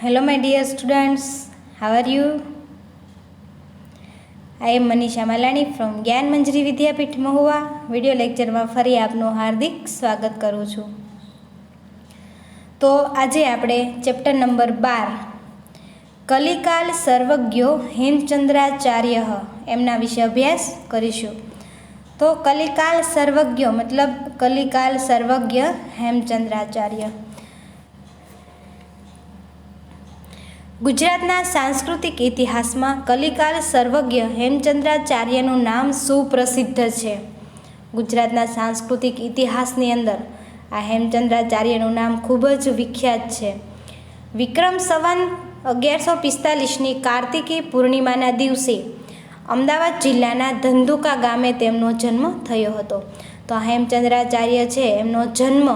Hello my dear students, how are you? I am Manisha Malani from જ્ઞાન મંજરી વિદ્યાપીઠ Mahuva. Video લેક્ચરમાં ફરી આપનું હાર્દિક સ્વાગત કરું છું. તો આજે આપણે ચેપ્ટર નંબર 12 કલિકાલ સર્વજ્ઞો હેમચંદ્રાચાર્ય એમના વિશે અભ્યાસ કરીશું. તો કલિકાલ સર્વજ્ઞ મતલબ કલિકાલ સર્વજ્ઞ હેમચંદ્રાચાર્ય. ગુજરાતના સાંસ્કૃતિક ઇતિહાસમાં કલિકાલ સર્વજ્ઞ હેમચંદ્રાચાર્યનું નામ સુપ્રસિદ્ધ છે. ગુજરાતના સાંસ્કૃતિક ઇતિહાસની અંદર આ હેમચંદ્રાચાર્યનું નામ ખૂબ જ વિખ્યાત છે. વિક્રમ સંવત 1145ની કાર્તિકી પૂર્ણિમાના દિવસે અમદાવાદ જિલ્લાના ધંધુકા ગામે તેમનો જન્મ થયો હતો. તો આ હેમચંદ્રાચાર્ય છે એમનો જન્મ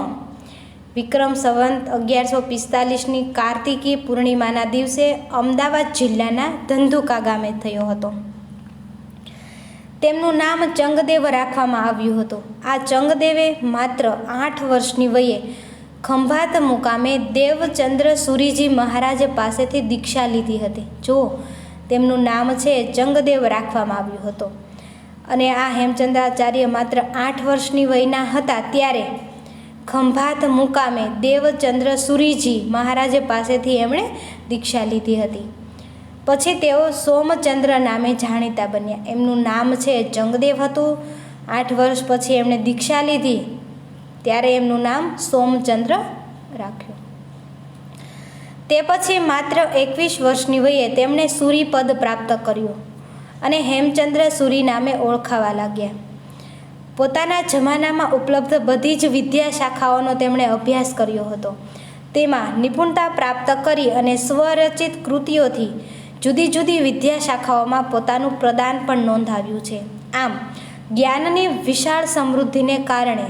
વિક્રમ સંવત 1145ની કાર્તિકી પૂર્ણિમાના દિવસે અમદાવાદ જિલ્લાના ધંધુકા ગામે થયો હતો. તેમનું નામ ચંગદેવ રાખવામાં આવ્યું હતું. આ ચંગદેવે માત્ર 8 વર્ષની વયે ખંભાત મુકામે દેવચંદ્ર સુરીજી મહારાજ પાસેથી દીક્ષા લીધી હતી. જો તેમનું નામ છે ચંગદેવ રાખવામાં આવ્યું હતું. અને આ હેમચંદ્રાચાર્ય માત્ર 8 વર્ષની વયના હતા ત્યારે ખંભાત મુકામે દેવચંદ્ર સુરીજી મહારાજ પાસેથી એમણે દીક્ષા લીધી હતી. પછી તેઓ સોમચંદ્ર નામે જાણીતા બન્યા. એમનું નામ છે ચંગદેવ હતું. 8 વર્ષ પછી એમણે દીક્ષા લીધી ત્યારે એમનું નામ સોમચંદ્ર રાખ્યું. તે પછી માત્ર 21 વર્ષની વયે તેમણે સુરીપદ પ્રાપ્ત કર્યું અને હેમચંદ્ર સુરી નામે ઓળખાવા લાગ્યા. પોતાના જમાનામાં ઉપલબ્ધ બધી જ વિદ્યા શાખાઓનો તેમણે અભ્યાસ કર્યો હતો. તેમાં નિપુણતા પ્રાપ્ત કરી અને સ્વરચિત કૃતિઓથી જુદી જુદી વિદ્યા શાખાઓમાં પોતાનું પ્રદાન પણ નોંધાવ્યું છે. આમ જ્ઞાનની વિશાળ સમૃદ્ધિને કારણે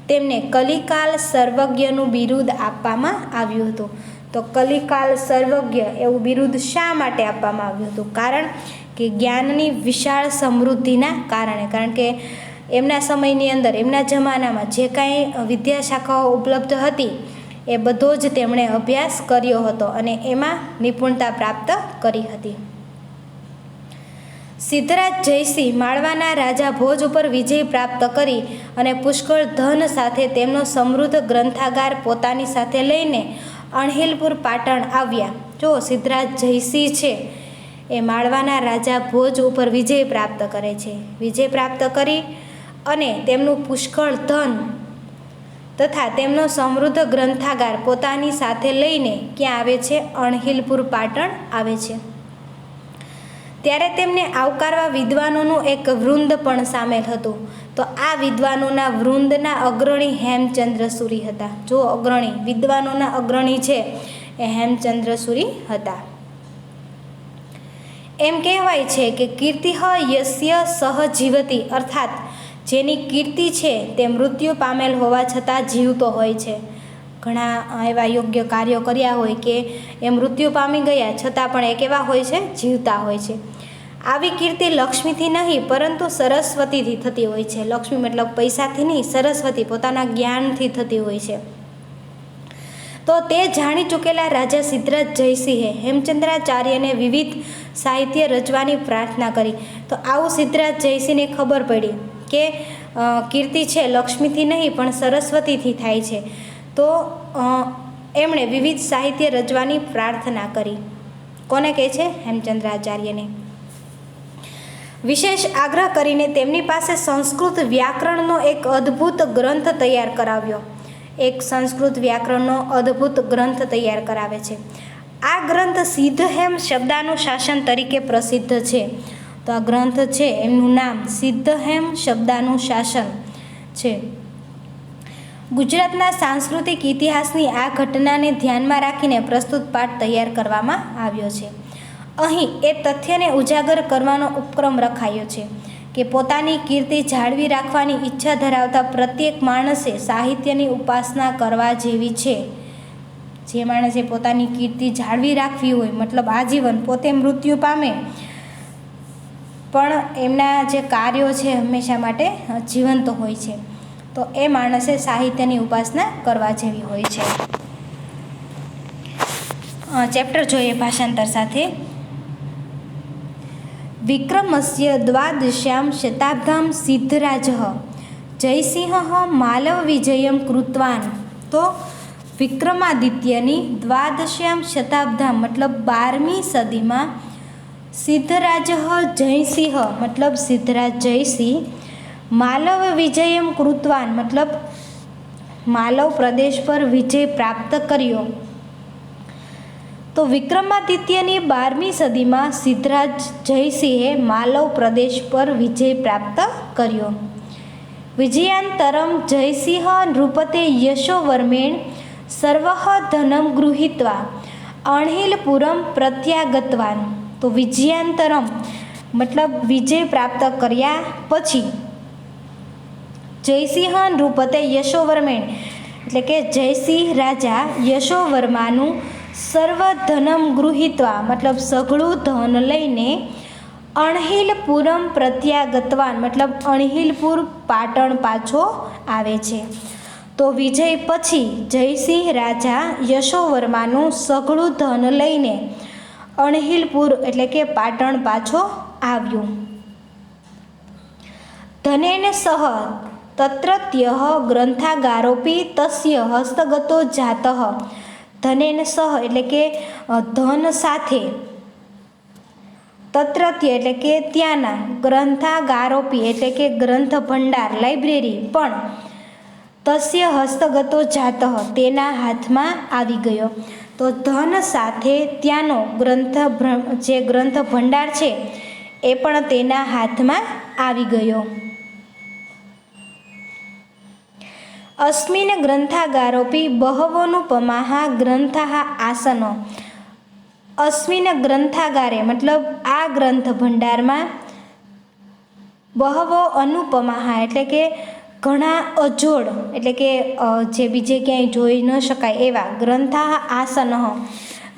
તેમને કલિકાલ સર્વજ્ઞનું બિરુદ આપવામાં આવ્યું હતું. તો કલિકાલ સર્વજ્ઞ એવું બિરુદ શા માટે આપવામાં આવ્યું હતું? કારણ કે જ્ઞાનની વિશાળ સમૃદ્ધિના કારણે. કારણ કે એમના સમયની અંદર એમના જમાનામાં જે કાંઈ વિદ્યા શાખાઓ ઉપલબ્ધ હતી એ બધો જ તેમણે અભ્યાસ કર્યો હતો અને એમાં નિપુણતા પ્રાપ્ત કરી હતી. સિદ્ધરાજ જયસિંહ માળવાના રાજા ભોજ ઉપર વિજય પ્રાપ્ત કરી અને પુષ્કળ ધન સાથે તેમનો સમૃદ્ધ ગ્રંથાગાર પોતાની સાથે લઈને અણહિલપુર પાટણ આવ્યા. જો સિદ્ધરાજ જયસિંહ છે એ માળવાના રાજા ભોજ ઉપર વિજય પ્રાપ્ત કરે છે. વિજય પ્રાપ્ત કરી અને તેમનું પુષ્કળ ધન તથા તેમનો સમૃદ્ધ ગ્રંથાગાર પોતાની સાથે લઈને ક્યાં આવે છે? અણહિલપુર પાટણ આવે છે. ત્યારે તેમને આવકારવા વિદ્વાનોનું એક વૃંદ પણ સામેલ હતું. તો આ વિદ્વાનોના વૃંદના અગ્રણી હેમચંદ્ર સુરી હતા. જો અગ્રણી વિદ્વાનોના અગ્રણી છે એ હેમચંદ્ર સુરી હતા. એમ કહેવાય છે કે કીર્તિહ યસ્ય સહજીવતી, અર્થાત જેની કીર્તિ છે તે મૃત્યુ પામેલ હોવા છતાં જીવતો હોય છે. ઘણા એવા યોગ્ય કાર્યો કર્યા હોય કે એ મૃત્યુ પામી ગયા છતાં પણ એ કેવા હોય છે? જીવતા હોય છે. આવી કીર્તિ લક્ષ્મીથી નહીં પરંતુ સરસ્વતીથી થતી હોય છે. લક્ષ્મી મતલબ પૈસાથી નહીં, સરસ્વતી પોતાના જ્ઞાનથી થતી હોય છે. તો તે જાણી ચૂકેલા રાજા સિદ્ધરાજ જયસિંહે હેમચંદ્રાચાર્યને વિવિધ સાહિત્ય રચવાની પ્રાર્થના કરી. તો આવું સિદ્ધરાજ જયસિંહને ખબર પડી કે કીર્તિ છે લક્ષ્મીથી નહીં પણ સરસ્વતીથી થાય છે. તો એમણે વિવિધ સાહિત્ય રચવાની પ્રાર્થના કરી. કોને કહે છે? હેમચંદ્રાચાર્યને. વિશેષ આગ્રહ કરીને તેમની પાસે સંસ્કૃત વ્યાકરણનો એક અદ્ભુત ગ્રંથ તૈયાર કરાવ્યો. એક સંસ્કૃત વ્યાકરણનો અદ્ભુત ગ્રંથ તૈયાર કરાવે છે. આ ગ્રંથ સિદ્ધહેમ શબ્દાનુશાસન તરીકે પ્રસિદ્ધ છે. તો આ ગ્રંથ છે એમનું નામ સિદ્ધહેમ શબ્દાનુશાસન છે. ગુજરાતના સાંસ્કૃતિક ઇતિહાસની આ ઘટનાને ધ્યાનમાં રાખીને પ્રસ્તુત પાઠ તૈયાર કરવામાં આવ્યો છે. અહીં એ તથ્યને ઉજાગર કરવાનો ઉપક્રમ રખાયો છે કે પોતાની કીર્તિ જાળવી રાખવાની ઈચ્છા ધરાવતા પ્રત્યેક માણસે સાહિત્યની ઉપાસના કરવા જેવી છે. જે માણસે પોતાની કીર્તિ જાળવી રાખવી હોય મતલબ આજીવન પોતે મૃત્યુ પામે પણ એમના જે કાર્યો છે હંમેશા માટે જીવંત હોય છે. તો એ માણસે સાહિત્યની ઉપાસના કરવા જેવી હોય છે. ચેપ્ટર જોઈએ ભાષાંતર સાથે. વિક્રમસ્ય દ્વાદશ્યામ શતાબ્દામ સિદ્ધરાજઃ જયસિંહ માલવ વિજયમ કૃતવાન. તો વિક્રમાદિત્યની દ્વાદશ્યામ શતાબ્દામ મતલબ 12મી સદીમાં સિદ્ધરાજ જયસિંહ મતલબ સિદ્ધરાજ જયસિંહ માલવ વિજયમ કૃતવાન મતલબ માલવ પ્રદેશ પર વિજય પ્રાપ્ત કર્યો. તો વિક્રમાદિત્યની 12મી સદીમાં સિદ્ધરાજ જયસિંહે માલવ પ્રદેશ પર વિજય પ્રાપ્ત કર્યો. વિજયાંતરમ જયસિંહ નૃપતે યશોવર્મેણ સર્વઃ ધનમ ગૃહીત્વા અણહિલપુરમ પ્રત્યાગતવાન. તો વિજયાંતરમ મતલબ વિજય પ્રાપ્ત કર્યા પછી જયસિંહ નૃપતે યશોવર્મેણ એટલે કે જયસિંહ રાજા યશોવર્માનું સર્વ ધનમ ગૃહીત્વા મતલબ સઘળું ધન લઈને અણહિલપુરમ પ્રત્યાગતવાન મતલબ અણહિલપુર પાટણ પાછો આવે છે. તો વિજય પછી જયસિંહ રાજા યશોવર્માનું સઘળું ધન લઈને અણહિલપુર એટલે કે પાટણ પાછો આવ્યું. ધનેન સહ તત્રત્યઃ ગ્રંથાગારોપી તસ્ય હસ્તગતો જાતઃ. ધનેન સહ એટલે કે ધન સાથે, તત્રત્ય એટલે કે ત્યાંના, ગ્રંથાગારોપી એટલે કે ગ્રંથ ભંડાર લાઇબ્રેરી પણ તસ્ય હસ્તગતો જાતઃ તેના હાથમાં આવી ગયો. તો ધન સાથે ત્યાંનો જે ગ્રંથ ભંડાર છે એ પણ તેના હાથમાં આવી ગયો. અસ્મિન ગ્રંથાગારોપી બહવોનુપમાઃ ગ્રંથાઃ આસનો. અસ્મિન ગ્રંથાગારે મતલબ આ ગ્રંથ ભંડારમાં બહવો અનુપમાઃ એટલે કે ઘણા અજોડ એટલે કે જે બીજે ક્યાંય જોઈ ન શકાય એવા ગ્રંથાઃ આસનઃ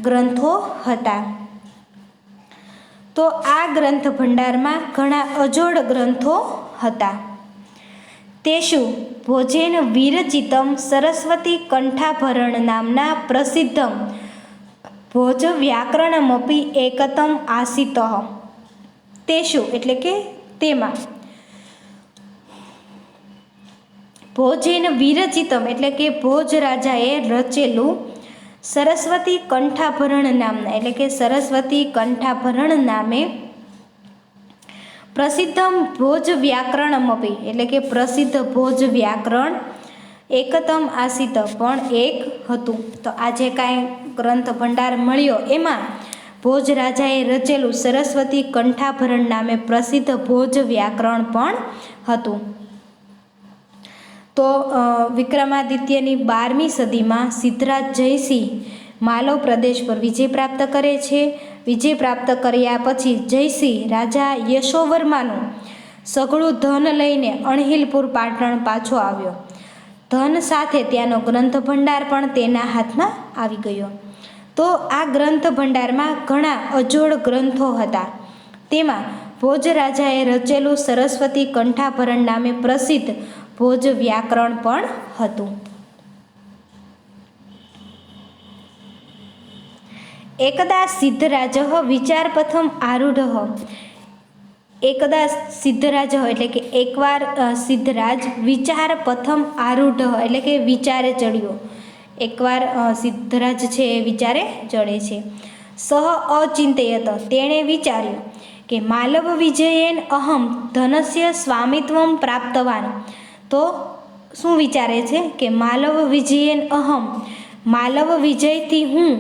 ગ્રંથો હતા. તો આ ગ્રંથ ભંડારમાં ઘણા અજોડ ગ્રંથો હતા. તેષુ ભોજેન વિરચિતમ સરસ્વતી કંઠાભરણ નામના પ્રસિદ્ધમ ભોજ વ્યાકરણમપી એકતમ આસિતઃ. તેષુ એટલે કે તેમાં, ભોજેન વિરચિતમ એટલે કે ભોજ રાજાએ રચેલું સરસ્વતી કંઠાભરણ નામના એટલે કે સરસ્વતી કંઠાભરણ નામે પ્રસિદ્ધમ ભોજ વ્યાકરણમપી એટલે કે પ્રસિદ્ધ ભોજ વ્યાકરણ એકતમ આસિત પણ એક હતું. તો આ જે કાંઈ ગ્રંથ ભંડાર મળ્યો એમાં ભોજ રાજાએ રચેલું સરસ્વતી કંઠાભરણ નામે પ્રસિદ્ધ ભોજ વ્યાકરણ પણ હતું. તો વિક્રમાદિત્યની 12મી સદીમાં સિદ્ધરાજ જયસિંહ માલવ પ્રદેશ પર વિજય પ્રાપ્ત કરે છે. વિજય પ્રાપ્ત કર્યા પછી જયસિંહ રાજા યશોવર્માનું સઘળું ધન લઈને અણહિલપુર પાટણ પાછો આવ્યો. ધન સાથે ત્યાંનો ગ્રંથ ભંડાર પણ તેના હાથમાં આવી ગયો. તો આ ગ્રંથ ભંડારમાં ઘણા અજોડ ગ્રંથો હતા. તેમાં ભોજ રાજાએ રચેલું સરસ્વતી કંઠાભરણ નામે પ્રસિદ્ધ ભોજ વ્યાકરણ પણ હતું. એકદા સિદ્ધરાજ વિચારપથમ આરૂઢ. એકદા સિદ્ધરાજ એટલે કે એકવાર સિદ્ધરાજ વિચારપથમ આરૂઢ એટલે કે વિચારે ચડ્યો. એકવાર સિદ્ધરાજ છે એ વિચારે ચડે છે. સહ અચિંતયત તેણે વિચાર્યું કે માલવ વિજયેન અહમ ધનસ્ય સ્વામિત્વમ પ્રાપ્તવાન. તો શું વિચારે છે કે માલવ વિજયેન અહમ માલવ વિજયથી હું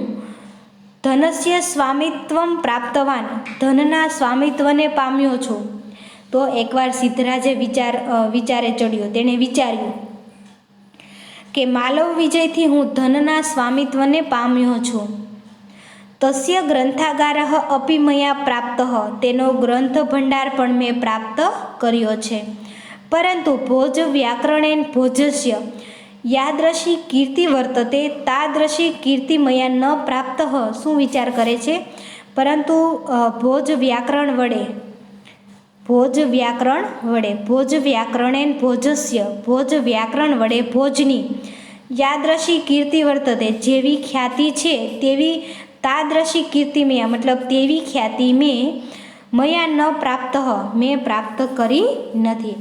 ધનસ્ય સ્વામિત્વમ પ્રાપ્તવાન ધનના સ્વામિત્વને પામ્યો છું. તો એકવાર સિદ્ધરાજે વિચારે ચડ્યો. તેણે વિચાર્યું કે માલવ વિજયથી હું ધનના સ્વામિત્વને પામ્યો છું. તસ્ય ગ્રંથાગાર અપી મયા પ્રાપ્ત તેનો ગ્રંથ ભંડાર પણ મેં પ્રાપ્ત કર્યો છે. પરંતુ ભોજ વ્યાકરણેન ભોજસ્ય યાદૃશી કીર્તિ વર્તતે તાદૃશી કીર્તિ મયા ન પ્રાપ્ત. શું વિચાર કરે છે? પરંતુ ભોજ વ્યાકરણ વડે ભોજ વ્યાકરણેન ભોજસ્ય ભોજ વ્યાકરણ વડે ભોજની યાદૃશી કીર્તિ વર્તતે જેવી ખ્યાતિ છે તેવી તાદૃશી કીર્તિમયા મતલબ તેવી ખ્યાતિ મયા ન પ્રાપ્ત મેં પ્રાપ્ત કરી નથી.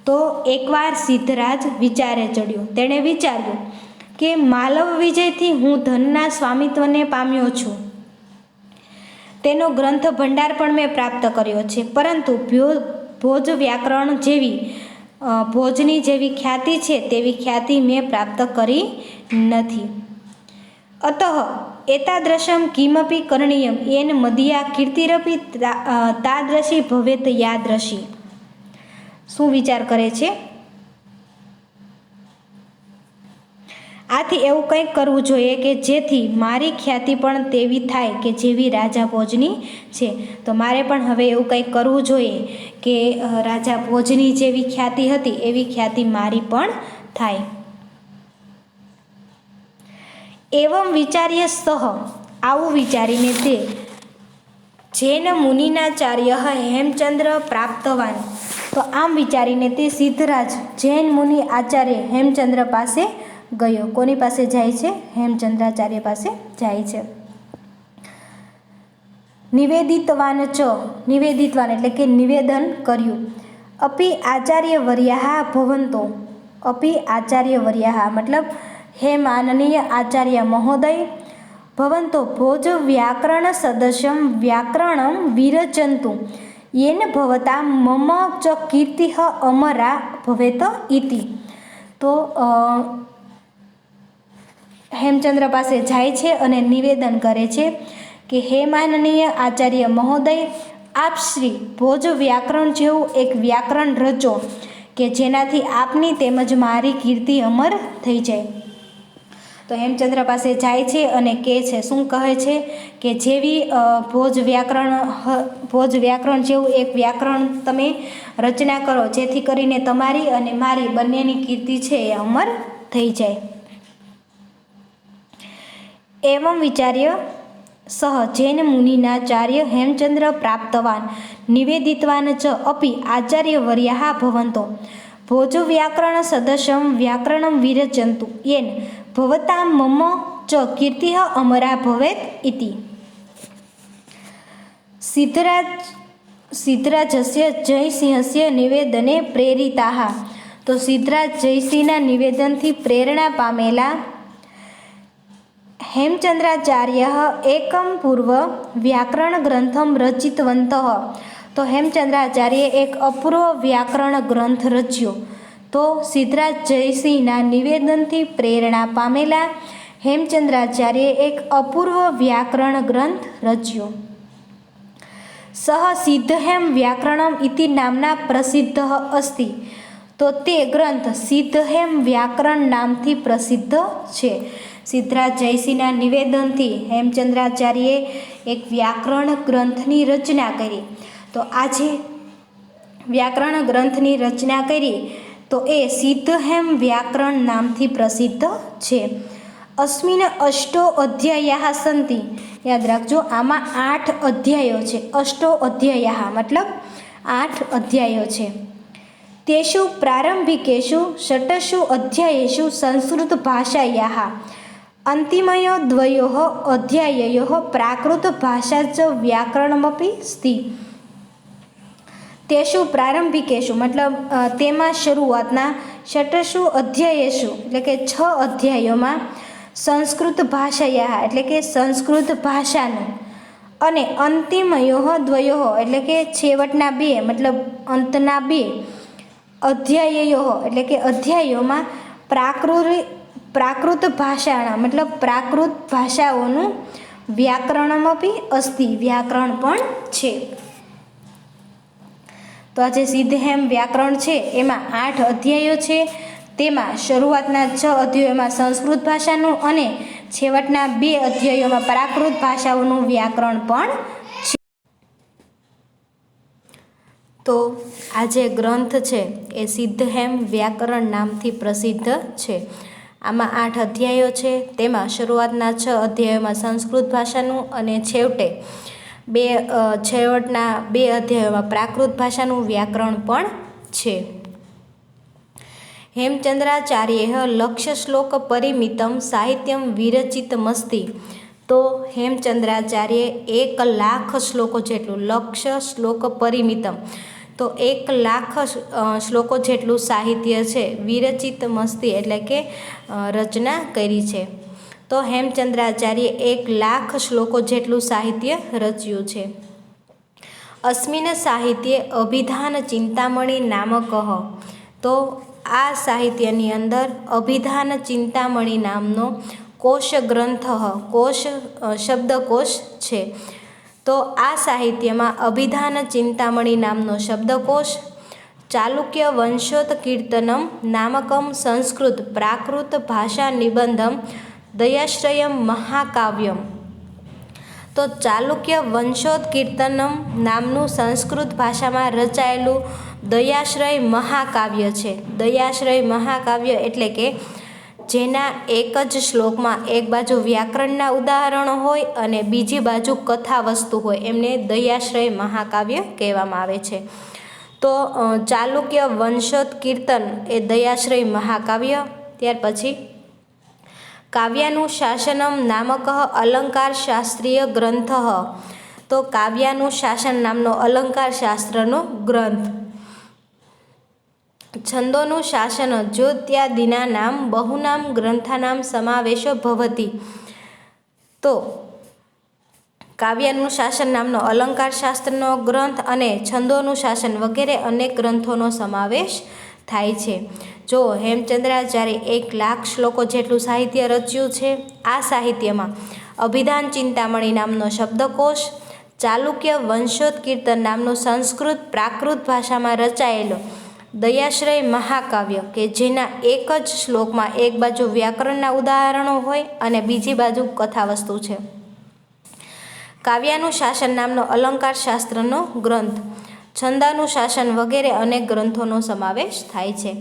તો એકવાર સિદ્ધરાજ વિચારે ચડ્યો. તેણે વિચાર્યું કે માલવ વિજયથી હું ધનના સ્વામિત્વને પામ્યો છું. તેનો ગ્રંથ ભંડાર પણ મેં પ્રાપ્ત કર્યો છે, પરંતુ ભોજ વ્યાકરણ ભોજની જેવી ખ્યાતિ છે તેવી ખ્યાતિ મેં પ્રાપ્ત કરી નથી. અતઃ એતાદૃશમ કિમપી કરણીયમ એન મદિયા કીર્તિરપી તાદૃશી ભવેત યાદૃશી. શું વિચાર કરે છે? આથી એવું કંઈક કરવું જોઈએ કે જેથી મારી ખ્યાતિ પણ તેવી થાય કે જેવી રાજા ભોજની છે. તો મારે પણ હવે એવું કંઈક કરવું જોઈએ કે રાજા ભોજની જેવી ખ્યાતિ હતી એવી ખ્યાતિ મારી પણ થાય. એવમ વિચાર્ય સહ, આવું વિચારીને તે જૈન મુનિનાચાર્ય હેમચંદ્ર પ્રાપ્તવાન. તો આમ વિચારીને તે સિદ્ધરાજ જૈન મુનિ આચાર્ય હેમચંદ્ર પાસે ગયો. કોની પાસે જાય છે? હેમચંદ્રાચાર્ય પાસે જાય છે. નિવેદિતવાન એટલે કે નિવેદન કર્યું. અપી આચાર્ય વર્યાહા ભવંતો, અપી આચાર્ય વર્યાહા મતલબ હે માનનીય આચાર્ય મહોદય, ભવંતો ભોજ વ્યાકરણ સદસ્યમ વ્યાકરણમ વિરચંતુ યેન ભવતા મમ ચ કીર્તિ અમરા ભવેત ઇતિ. તો હેમચંદ્ર પાસે જાય છે અને નિવેદન કરે છે કે હે માનનીય આચાર્ય મહોદય, આપ શ્રી ભોજ વ્યાકરણ જેવું એક વ્યાકરણ રચો કે જેનાથી આપની તેમજ મારી કીર્તિ અમર થઈ જાય. તો હેમચંદ્ર પાસે જાય છે અને કહે છે, શું કહે છે કે જેવી ભોજ વ્યાકરણ જેવું એક વ્યાકરણ તમે રચના કરો જેથી કરીને તમારી અને મારી બંનેની કીર્તિ છે એ અમર થઈ જાય. એવમ વિચાર્ય સહ જૈન મુનિનાચાર્ય હેમચંદ્ર પ્રાપ્તવાન નિવેદિતવાન ચ અપી આચાર્ય વર્યાહા ભવંતો ભોજ વ્યાકરણ સદસ્યમ વ્યાકરણમ વિરચંતુ યેન ભવતા મમ ચ કીર્તિ અમરા ભવેત ઇતિ. સિદ્ધરાજસ્ય જયસિંહસ્ય નિવેદને પ્રેરિતાઃ. તો સિદ્ધરાજ જયસિંહના નિવેદનથી પ્રેરણા પામેલા હેમચંદ્રાચાર્ય એકમ પૂર્વ વ્યાકરણ ગ્રંથમ રચિતવંતઃ. તો હેમચંદ્રાચાર્યએ એક અપૂર્વ વ્યાકરણ ગ્રંથ રચ્યો. તો સિદ્ધરાજ જયસિંહના નિવેદનથી પ્રેરણા પામેલા હેમચંદ્રાચાર્યએ એક અપૂર્વ વ્યાકરણ ગ્રંથ રચ્યો. સહ સિદ્ધહેમ વ્યાકરણમ ઇતિ નામના પ્રસિદ્ધ અસ્તિ. તો તે ગ્રંથ સિદ્ધહેમ વ્યાકરણ નામથી પ્રસિદ્ધ છે. સિદ્ધરાજ જયસિંહના નિવેદનથી હેમચંદ્રાચાર્યએ એક વ્યાકરણ ગ્રંથની રચના કરી. તો આજે વ્યાકરણ ગ્રંથની રચના કરી તો એ સિદ્ધહેમ વ્યાકરણ નામથી પ્રસિદ્ધ છે. અસ્મિન અષ્ટો અધ્યાયા સંતિ. યાદ રાખજો, આમાં 8 અધ્યાયો છે. અષ્ટો અધ્યાયા મતલબ 8 અધ્યાયો છે. તેષુ પ્રારંભિકેષુ ષટસુ અધ્યાયેષુ સંસ્કૃત ભાષાયાઃ અંતિમયો દ્વયોઃ અધ્યાયયોઃ પ્રાકૃત ભાષા ચ વ્યાકરણમપી સ્તિ. તેષુ પ્રારંભિકેષુ મતલબ તેમાં શરૂઆતના ષટસુ અધ્યાયેષુ એટલે કે 6 અધ્યાયોમાં સંસ્કૃત ભાષાયા એટલે કે સંસ્કૃત ભાષાનું અને અંતિમયોઃ દ્વયોઃ એટલે કે છેવટના 2 મતલબ અંતના 2 અધ્યાયયોઃ એટલે કે અધ્યાયોમાં પ્રાકૃત ભાષાના મતલબ પ્રાકૃત ભાષાઓનું વ્યાકરણમપી અસ્તિ વ્યાકરણ પણ છે. તો આ જે સિદ્ધહેમ વ્યાકરણ છે એમાં 8 અધ્યાયો છે. તેમાં શરૂઆતના 6 અધ્યાયોમાં સંસ્કૃત ભાષાનું અને છેવટના 2 અધ્યાયોમાં પ્રાકૃત ભાષાઓનું વ્યાકરણ પણ છે. તો આ જે ગ્રંથ છે એ સિદ્ધહેમ વ્યાકરણ નામથી પ્રસિદ્ધ છે. આમાં 8 અધ્યાયો છે. તેમાં શરૂઆતના 6 અધ્યાયોમાં સંસ્કૃત ભાષાનું અને છેવટના 2 અધ્યાયોમાં પ્રાકૃત ભાષાનું વ્યાકરણ પણ છે. હેમચંદ્રાચાર્ય લક્ષ્ય શ્લોક પરિમિતમ સાહિત્યમ વિરચિતમસ્તિ તો હેમચંદ્રાચાર્યે 1,00,000 શ્લોકો જેટલું, લક્ષ શ્લોક પરિમિતમ, તો 1,00,000 શ્લોકો જેટલું સાહિત્ય છે વિરચિત મસ્તી એટલે કે રચના કરી છે. તો હેમચંદ્રાચાર્યે 1,00,000 શ્લોકો જેટલું સાહિત્ય રચ્યું છે. અસ્મિન સાહિત્યે અભિધાન ચિંતામણી નામકઃ, તો આ સાહિત્યની અંદર અભિધાન ચિંતામણી નામનો કોશ ગ્રંથ, કોશ શબ્દકોશ છે. તો આ સાહિત્યમાં અભિધાન ચિંતામણી નામનો શબ્દકોશ, ચાલુક્ય વંશોત્કીર્તનમ નામકમ સંસ્કૃત પ્રાકૃત ભાષા નિબંધમ દયાશ્રયમ મહાકાવ્યમ, તો ચાલુક્ય વંશોત્કીર્તનમ નામનું સંસ્કૃત ભાષામાં રચાયેલું દયાશ્રય મહાકાવ્ય છે. દયાશ્રય મહાકાવ્ય એટલે કે જેના એક જ શ્લોકમાં એક બાજુ વ્યાકરણના ઉદાહરણો હોય અને બીજી બાજુ કથા વસ્તુ હોય, એમને દયાશ્રય મહાકાવ્ય કહેવામાં આવે છે. તો ચાલુક્ય વંશોત્કીર્તન એ દયાશ્રય મહાકાવ્ય. ત્યાર પછી કાવ્યાનુશાસનમ નામક અલંકાર શાસ્ત્રીય ગ્રંથ, તો કાવ્યાનુશાસન નામનો અલંકાર શાસ્ત્રનો ગ્રંથ. છંદોનું શાસન જ્યોત્યાદિના નામ બહુનામ ગ્રંથાનામ સમાવેશો ભવતિ, તો કાવ્યાનુશાસન નામનો અલંકાર શાસ્ત્રનો ગ્રંથ અને છંદોનું શાસન વગેરે અનેક ગ્રંથોનો સમાવેશ થાય છે. જો હેમચંદ્રાચાર્ય 1,00,000 શ્લોકો જેટલું સાહિત્ય રચ્યું છે. આ સાહિત્યમાં અભિધાન ચિંતામણી નામનો શબ્દકોશ, ચાલુક્ય વંશોત્કીર્તન નામનું સંસ્કૃત પ્રાકૃત ભાષામાં રચાયેલો દયાશ્રય મહાકાવ્ય કે જેના એક જ શ્લોકમાં એક બાજુ વ્યાકરણના ઉદાહરણો હોય અને બીજી બાજુ કથા વસ્તુ છે. કાવ્યાનુશાસન નામનો અલંકાર શાસ્ત્રનો ગ્રંથ, છંદાનુશાસન વગેરે અનેક ગ્રંથોનો સમાવેશ થાય છે.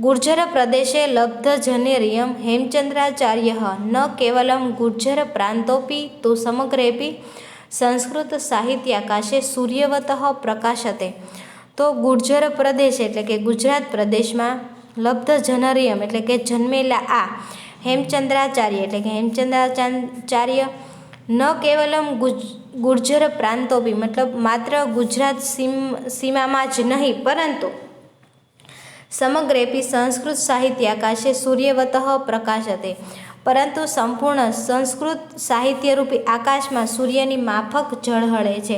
ગુર્જર પ્રદેશે લબ્ધજનેરિયમ હેમચંદ્રાચાર્ય ન કેવલમ ગુર્જર પ્રાંતોપી તુ સમગ્રેપી સંસ્કૃત સાહિત્યાકાશે સૂર્યવતઃ પ્રકાશતે, તો ગુર્જર પ્રદેશ એટલે કે ગુજરાત પ્રદેશમાં લબ્ધજનરિયમ એટલે કે જન્મેલા આ હેમચંદ્રાચાર્ય એટલે કે હેમચંદ્રાચાર્ય ન કેવલમ ગુર્જર પ્રાંતોપી મતલબ માત્ર ગુજરાત સીમામાં જ નહીં પરંતુ સમગ્રેપી સંસ્કૃત સાહિત્યાકાશે સૂર્યવતઃ પ્રકાશતે, પરંતુ સંપૂર્ણ સંસ્કૃત સાહિત્યરૂપી આકાશમાં સૂર્યની માફક ઝળહળે છે.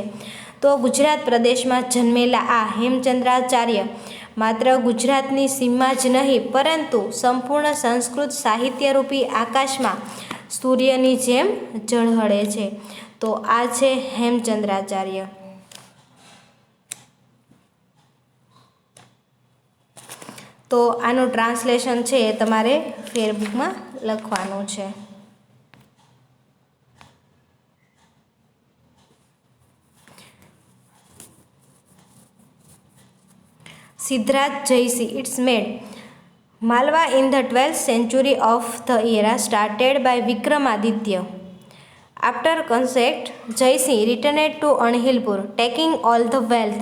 તો ગુજરાત પ્રદેશમાં જન્મેલા આ હેમચંદ્રાચાર્ય માત્ર ગુજરાતની સીમા જ નહીં પરંતુ સંપૂર્ણ સંસ્કૃત સાહિત્યરૂપી આકાશમાં સૂર્યની જેમ ઝળહળે છે. તો આ છે હેમચંદ્રાચાર્ય. તો આનું ટ્રાન્સલેશન છે એ તમારે ફેરબુકમાં લખવાનું છે. Siddharaj Jaysinh, it's made Malwa in the 12th century of the era started by Vikramaditya. After conquest, Jaisingh returned to Anhilpur, taking all the wealth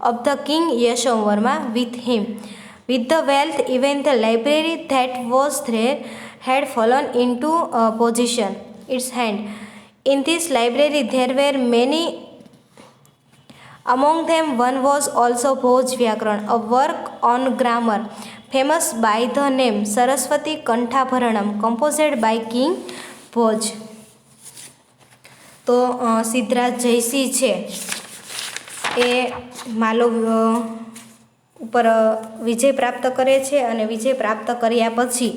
of the king Yashovarma with him. With the wealth, even the library that was there had fallen into position its hand. In this library there were many. Among them one was also Bhoj Vyakaran, a work on grammar, famous by the name Saraswati Kanthavaranam, composed by King Bhoj. તો સિદ્ધરાજ જયસિંહ છે એ માલો ઉપર વિજય પ્રાપ્ત કરે છે અને વિજય પ્રાપ્ત કર્યા પછી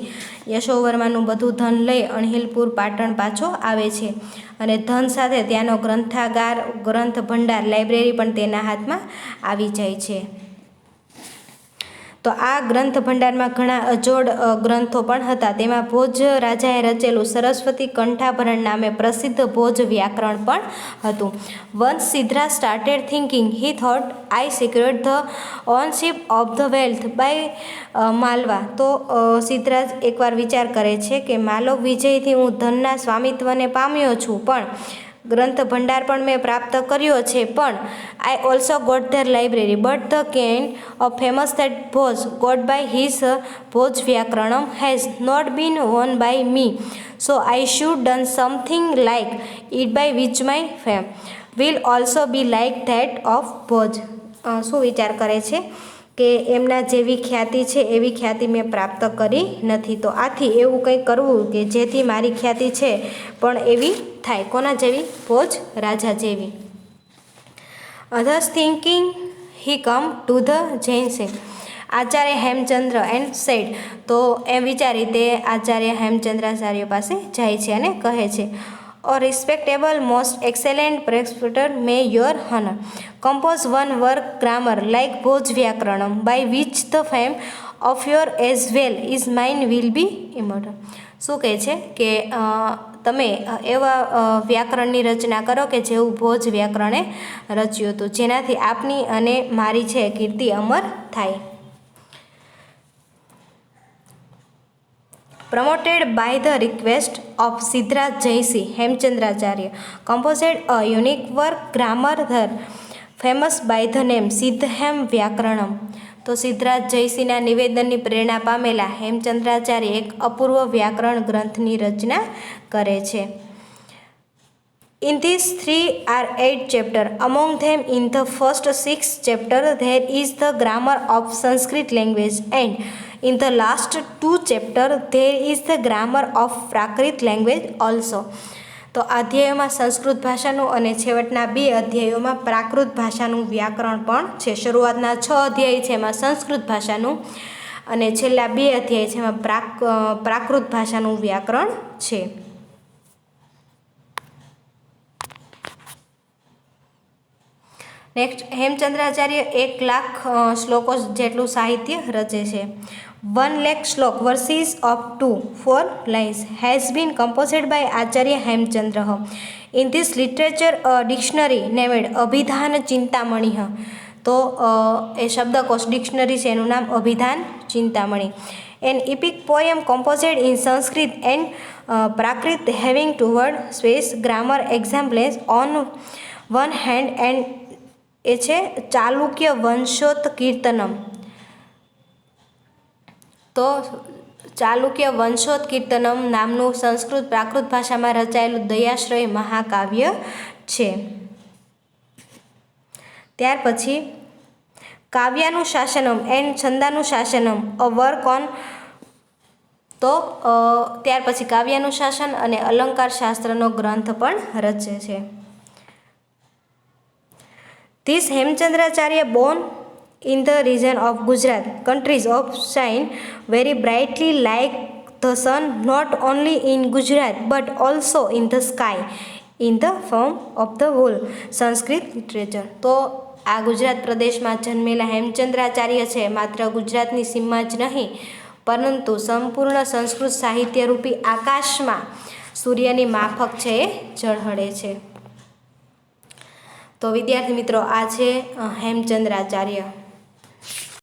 યશોવર્માનું બધું ધન લઈ અણહિલપુર પાટણ પાછો આવે છે અને ધન સાથે ત્યાંનો ગ્રંથાગાર, ગ્રંથ ભંડાર, લાઇબ્રેરી પણ તેના હાથમાં આવી જાય છે. તો આ ગ્રંથ ભંડારમાં ઘણા અજોડ ગ્રંથો પણ હતા. તેમાં ભોજ રાજાએ રચેલું સરસ્વતી કંઠાભરણ નામે પ્રસિદ્ધ ભોજ વ્યાકરણ પણ હતું. Once Siddharaj started thinking he thought I secured the ownership of the wealth by Malwa. તો સિદ્ધરાજ એકવાર વિચાર કરે છે કે માલવ વિજયથી હું ધનના સ્વામિત્વને પામ્યો છું, પણ ગ્રંથ ભંડાર પણ મેં પ્રાપ્ત કર્યો છે, પણ I also got their library but the kind of famous that Bhoj got by his Bhoj Vyakaranam has not been won by me, so I should done something like it by which my fame will also be like that of Bhoj. શું વિચાર કરે છે કે એમના જેવી ખ્યાતિ છે એવી ખ્યાતિ મેં પ્રાપ્ત કરી નથી, તો આથી એવું કંઈક કરવું કે જેથી મારી ખ્યાતિ છે પણ એવી થાય. કોના જેવી? ભોજ રાજા જેવી. Others thinking he come to the Jain Sinh Acharya Hemchandra and said, તો એમ વિચારી તે આચાર્ય હેમચંદ્રાચાર્ય પાસે જાય છે અને કહે છે, O respectable most excellent preceptor may your honour compose one work grammar like Bhoj Vyakaranam by which the fame of your as well is mine will be immortal. શું કહે છે કે તમે એવા વ્યાકરણની રચના કરો કે જેવું ભોજ વ્યાકરણે રચ્યું હતું, જેનાથી આપની અને મારી છે કીર્તિ અમર થાય. Promoted by the request of Siddharth Jayasingh, Hemchandracharya composed a unique work grammar famous by the name Siddhahem વ્યાકરણમ. તો સિદ્ધરાજ જયસિંહના નિવેદનની પ્રેરણા પામેલા હેમચંદ્રાચાર્ય એક અપૂર્વ વ્યાકરણ ગ્રંથની રચના કરે છે. In these 3 are 8 chapters. Among them, in the first 6 chapters, there is the grammar of Sanskrit language, and in the last 2 chapters, there is the grammar of Prakrit language also. તો અધ્યાયોમાં સંસ્કૃત ભાષાનું અને છેવટના 2 અધ્યાયોમાં પ્રાકૃત ભાષાનું વ્યાકરણ પણ છે. શરૂઆતના 6 અધ્યાય છે એમાં સંસ્કૃત ભાષાનું અને છેલ્લા 2 અધ્યાય છે એમાં પ્રાકૃત ભાષાનું વ્યાકરણ છે. નેક્સ્ટ, હેમચંદ્રાચાર્ય 1,00,000 શ્લોકો જેટલું સાહિત્ય રચે છે. 1,00,000 શ્લોક verses of 2-4 lines has been composed by Acharya Hemchandra. In this literature, a dictionary named અભિધાન ચિંતામણી. તો એ શબ્દકોશ ડિક્શનરી છે એનું નામ અભિધાન ચિંતામણી. An epic poem composed in Sanskrit and Prakrit having two word space grammar examples on one hand and એ છે ચાલુક્ય વંશોત કીર્તનમ. તો ચાલુક્ય વંશોત કીર્તનમ નામનું સંસ્કૃત પ્રાકૃત ભાષામાં રચાયેલું દયાશ્રય મહાકાવ્ય છે. ત્યાર પછી કાવ્યાનુશાસનમ એન્ડ છંદાનુશાસનમ અ વર્ક ઓન. તો ત્યાર પછી કાવ્યાનુશાસન અને અલંકાર શાસ્ત્રનો ગ્રંથ પણ રચે છે. This Hemchandracharya born in the region of Gujarat, countries of shine very brightly like the sun, not only in Gujarat but also in the sky, in the form of the whole Sanskrit literature. તો આ ગુજરાત પ્રદેશમાં જન્મેલા હેમચંદ્રાચાર્ય છે માત્ર ગુજરાતની સીમા જ નહીં પરંતુ સંપૂર્ણ સંસ્કૃત સાહિત્યરૂપી આકાશમાં સૂર્યની માફક છે એ ઝળહળે છે. તો વિદ્યાર્થી મિત્રો, આ છે હેમચંદ્રાચાર્ય.